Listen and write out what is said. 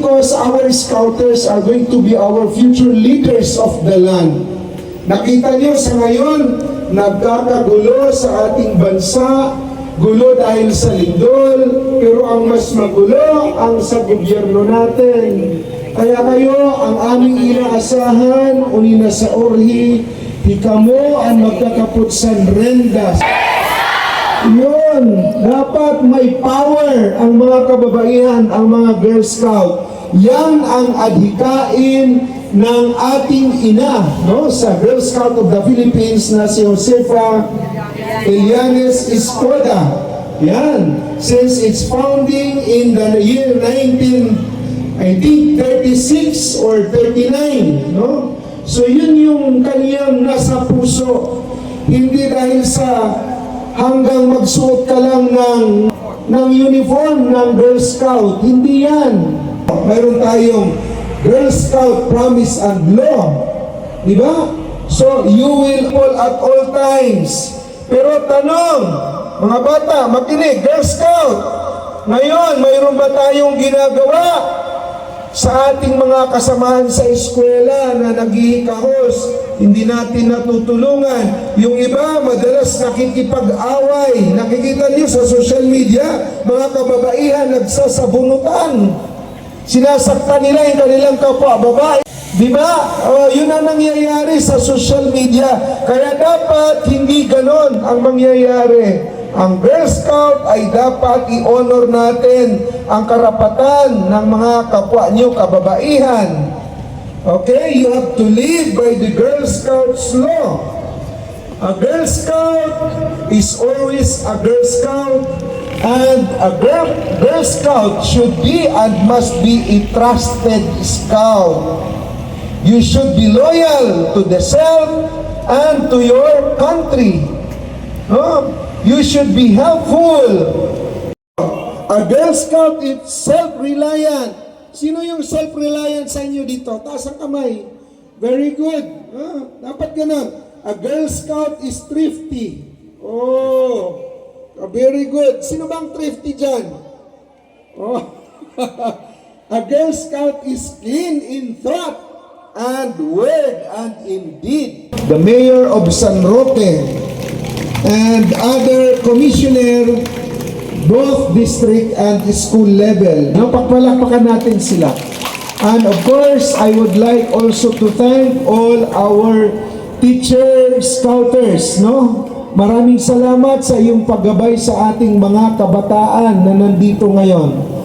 because our scouters are going to be our future leaders of the land. Nakita niyo sa ngayon, nagkakagulo sa ating bansa, gulo dahil sa lindol, pero ang mas magulo ang sa gobyerno natin. Kaya kayo, ang aming inaasahan, unina sa orhi, hikamo ang magkakaputsan rendas. Yun, dapat may power ang mga kababaihan, ang mga Girl Scout. Yan ang adhikain ng ating ina, no? Sa Girl Scout of the Philippines na si Josefa Elianes Escoda. Yan, since its founding in the year 1936 or 39, no? So yun yung kaniyang nasa puso. Hindi dahil sa hanggang magsuot ka lang ng uniform ng Girl Scout. Hindi yan. Mayroon tayong Girl Scout Promise and Law. Di ba? So, you will fall at all times. Pero tanong, mga bata, makinig, Girl Scout, ngayon, mayroon ba tayong ginagawa sa ating mga kasamahan sa eskwela na naghihikahos, hindi natin natutulungan? Yung iba, madalas nakikipag-away. Nakikita niyo sa social media, mga kababaihan nagsasabunutan. Sinasaktan nila yung kanilang kapwa babae. Diba? Yun ang nangyayari sa social media. Kaya dapat hindi ganon ang mangyayari. Ang Girl Scout ay dapat i-honor natin ang karapatan ng mga kapwa niyo kababaihan. Okay? You have to live by the Girl Scouts law. A Girl Scout is always a Girl Scout, and a Girl Scout should be and must be a trusted Scout. You should be loyal to the self and to your country. You should be helpful. A Girl Scout is self-reliant. Sino yung self-reliant sa inyo dito? Taas ang kamay. Very good. Dapat ganun. A Girl Scout is thrifty. Oh, very good. Sino bang thrifty dyan? Oh. A Girl Scout is clean in thought and word and in deed. The Mayor of San Roque and other commissioner, both district and school level. Napagpalakpakan natin sila. And of course, I would like also to thank all our teacher scouters, no? Maraming salamat sa iyong paggabay sa ating mga kabataan na nandito ngayon.